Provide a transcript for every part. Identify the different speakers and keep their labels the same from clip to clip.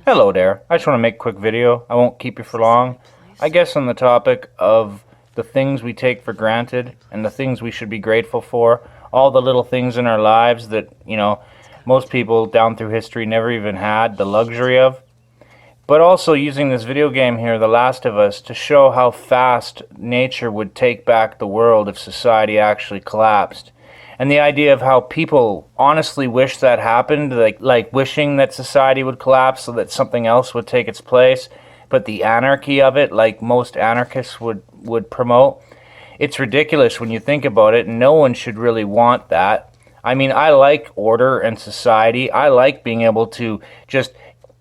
Speaker 1: Hello there. I just want to make a quick video. I won't keep you for long. I guess on the topic of the things we take for granted and the things we should be grateful for, all the little things in our lives that, most people down through history never even had the luxury of. But also using this video game here, The Last of Us, to show how fast nature would take back the world if society actually collapsed. And the idea of how people honestly wish that happened, like wishing that society would collapse so that something else would take its place, but the anarchy of it, like most anarchists would promote, it's ridiculous when you think about it. No one should really want that. I mean, I like order and society. I like being able to just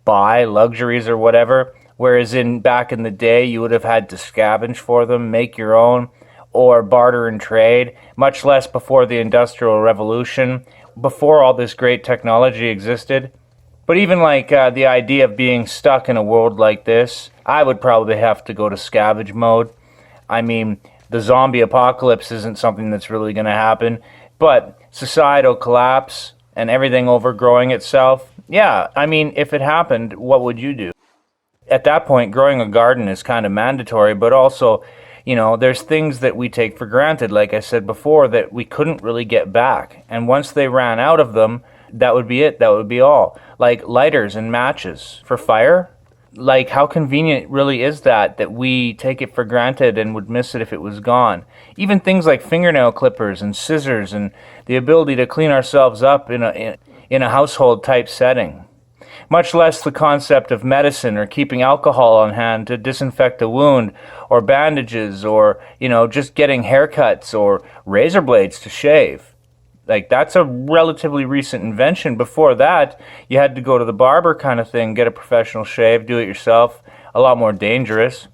Speaker 1: buy luxuries or whatever, whereas back in the day you would have had to scavenge for them, make your own, or barter and trade, much less before the Industrial Revolution, before all this great technology existed. But even the idea of being stuck in a world like this, I would probably have to go to scavenge mode. I mean, the zombie apocalypse isn't something that's really going to happen, but societal collapse and everything overgrowing itself, yeah, I mean, if it happened, what would you do? At that point, growing a garden is kind of mandatory, but also, there's things that we take for granted, like I said before, that we couldn't really get back. And once they ran out of them, that would be it. That would be all. Like lighters and matches for fire. Like, how convenient really is that we take it for granted and would miss it if it was gone? Even things like fingernail clippers and scissors and the ability to clean ourselves up in a household type setting. Much less the concept of medicine or keeping alcohol on hand to disinfect a wound, or bandages, or, just getting haircuts or razor blades to shave. Like, that's a relatively recent invention. Before that, you had to go to the barber kind of thing, get a professional shave, do it yourself, a lot more dangerous.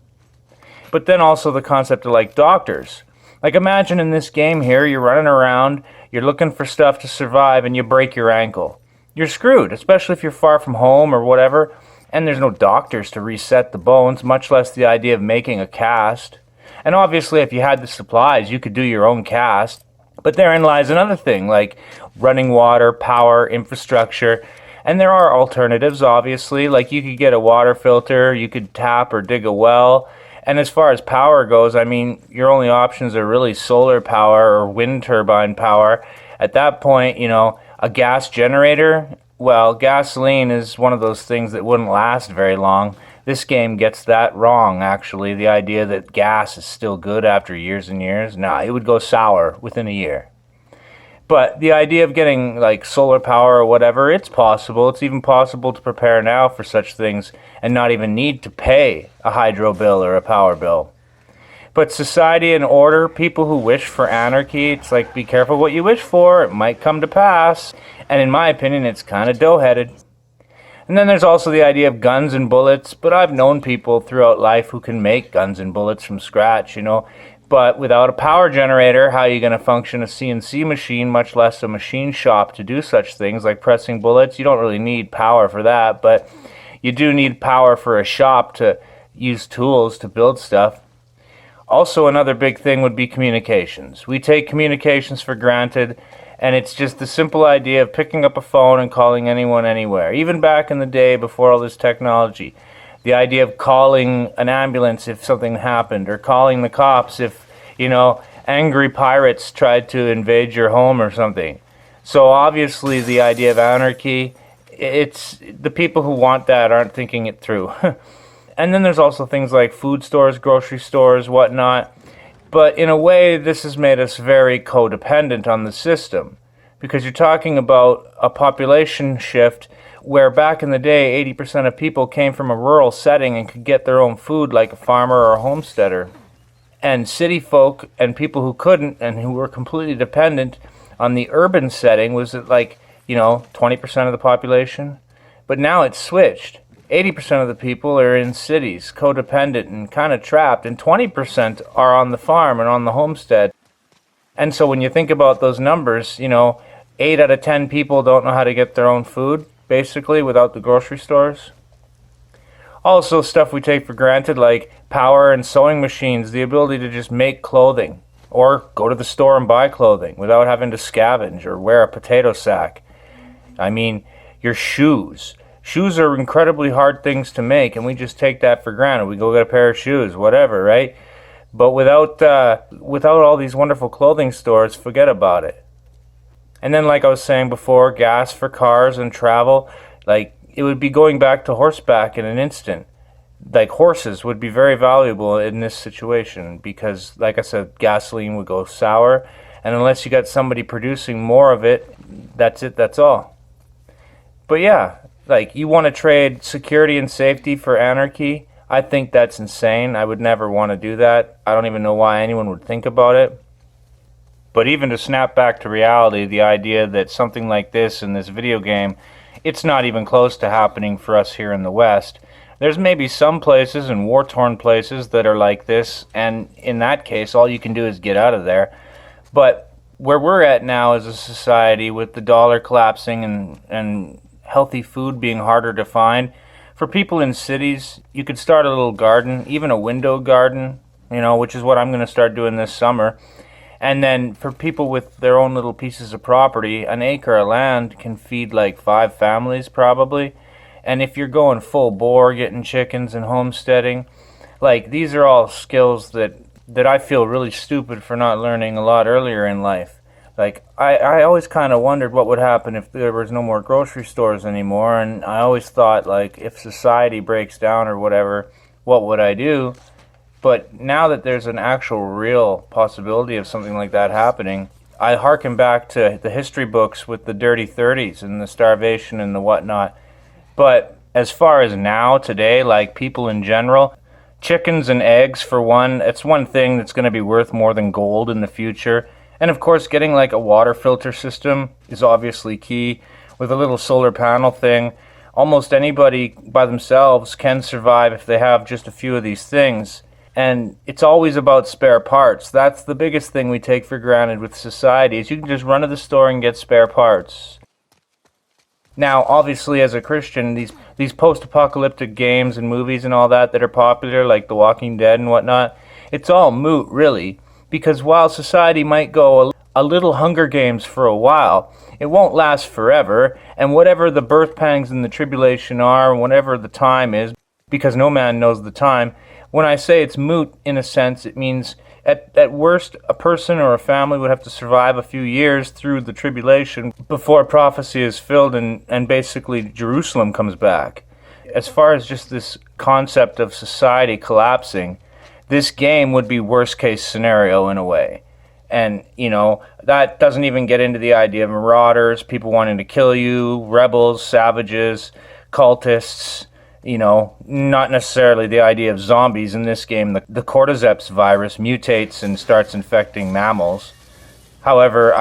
Speaker 1: But then also the concept of doctors. Like, imagine in this game here, you're running around, you're looking for stuff to survive, and you break your ankle. You're screwed, especially if you're far from home or whatever, and there's no doctors to reset the bones, much less the idea of making a cast. And obviously, if you had the supplies, you could do your own cast. But therein lies another thing, like running water, power, infrastructure. And there are alternatives, obviously. Like, you could get a water filter, you could tap or dig a well. And as far as power goes, I mean, your only options are really solar power or wind turbine power. At that point, a gas generator, well, gasoline is one of those things that wouldn't last very long. This game gets that wrong, actually. The idea that gas is still good after years and years. Nah, it would go sour within a year. But the idea of getting solar power or whatever, it's possible. It's even possible to prepare now for such things and not even need to pay a hydro bill or a power bill. But society and order, people who wish for anarchy, it's like, be careful what you wish for. It might come to pass. And in my opinion, it's kind of dough-headed. And then there's also the idea of guns and bullets. But I've known people throughout life who can make guns and bullets from scratch, But without a power generator, how are you going to function a CNC machine, much less a machine shop to do such things like pressing bullets? You don't really need power for that, but you do need power for a shop to use tools to build stuff. Also, another big thing would be communications. We take communications for granted, and it's just the simple idea of picking up a phone and calling anyone anywhere. Even back in the day before all this technology, the idea of calling an ambulance if something happened, or calling the cops if, angry pirates tried to invade your home or something. So obviously the idea of anarchy, it's the people who want that aren't thinking it through. And then there's also things like food stores, grocery stores, whatnot. But in a way, this has made us very codependent on the system. Because you're talking about a population shift where back in the day, 80% of people came from a rural setting and could get their own food like a farmer or a homesteader. And city folk and people who couldn't and who were completely dependent on the urban setting was 20% of the population. But now it's switched. 80% of the people are in cities, codependent and kind of trapped, and 20% are on the farm and on the homestead. And so when you think about those numbers, 8 out of 10 people don't know how to get their own food, basically, without the grocery stores. Also, stuff we take for granted, like power and sewing machines, the ability to just make clothing, or go to the store and buy clothing without having to scavenge or wear a potato sack. I mean, your shoes. Shoes are incredibly hard things to make, and we just take that for granted. We go get a pair of shoes, whatever, right? But without all these wonderful clothing stores, forget about it. And then, like I was saying before, gas for cars and travel, like, it would be going back to horseback in an instant. Like, horses would be very valuable in this situation because, like I said, gasoline would go sour, and unless you got somebody producing more of it, that's all. But yeah, like, you want to trade security and safety for anarchy? I think that's insane. I would never want to do that. I don't even know why anyone would think about it. But even to snap back to reality, the idea that something like this in this video game, it's not even close to happening for us here in the West. There's maybe some places and war-torn places that are like this, and in that case, all you can do is get out of there. But where we're at now as a society, with the dollar collapsing and healthy food being harder to find, for people in cities, you could start a little garden, even a window garden, which is what I'm going to start doing this summer. And then for people with their own little pieces of property, an acre of land can feed like 5 families probably. And if you're going full bore, getting chickens and homesteading, like, these are all skills that I feel really stupid for not learning a lot earlier in life. Like, I always kind of wondered what would happen if there was no more grocery stores anymore, and I always thought, like, if society breaks down or whatever, what would I do? But now that there's an actual real possibility of something like that happening, I hearken back to the history books with the dirty 30s and the starvation and the whatnot. But as far as now, today, like, people in general, chickens and eggs, for one, it's one thing that's going to be worth more than gold in the future. And of course, getting like a water filter system is obviously key. With a little solar panel thing, almost anybody by themselves can survive if they have just a few of these things. And it's always about spare parts. That's the biggest thing we take for granted with society, is you can just run to the store and get spare parts. Now, obviously, as a Christian, these post-apocalyptic games and movies and all that are popular, like The Walking Dead and whatnot, it's all moot, really. Because while society might go a little Hunger Games for a while, it won't last forever, and whatever the birth pangs and the tribulation are, whatever the time is, because no man knows the time, when I say it's moot, in a sense, it means at worst, a person or a family would have to survive a few years through the tribulation before prophecy is filled and basically Jerusalem comes back. As far as just this concept of society collapsing, this game would be worst case scenario in a way. And, that doesn't even get into the idea of marauders, people wanting to kill you, rebels, savages, cultists, not necessarily the idea of zombies in this game. The cordyceps virus mutates and starts infecting mammals. However,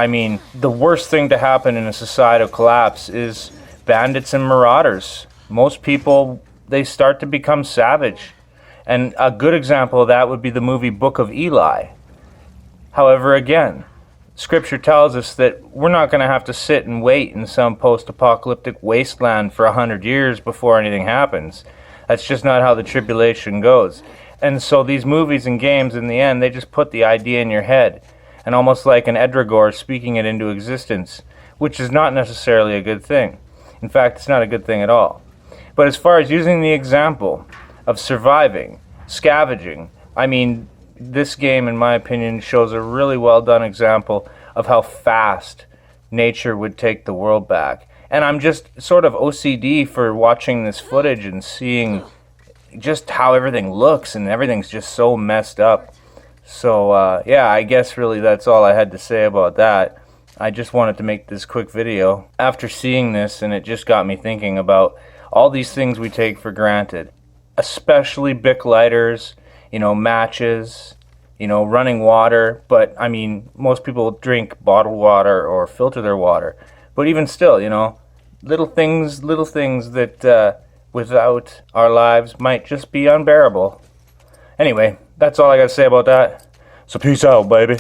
Speaker 1: the worst thing to happen in a societal collapse is bandits and marauders. Most people, they start to become savage. And a good example of that would be the movie Book of Eli. However, again, Scripture tells us that we're not going to have to sit and wait in some post-apocalyptic wasteland for 100 years before anything happens. That's just not how the tribulation goes. And so these movies and games, in the end, they just put the idea in your head, and almost like an Edragor speaking it into existence, which is not necessarily a good thing. In fact, it's not a good thing at all. But as far as using the example of surviving, scavenging, this game, in my opinion, shows a really well done example of how fast nature would take the world back. And I'm just sort of OCD for watching this footage and seeing just how everything looks, and everything's just so messed up. So, I guess really that's all I had to say about that. I just wanted to make this quick video after seeing this, and it just got me thinking about all these things we take for granted. Especially Bic lighters, matches, running water. But, most people drink bottled water or filter their water. But even still, little things that without our lives might just be unbearable. Anyway, that's all I got to say about that. So peace out, baby.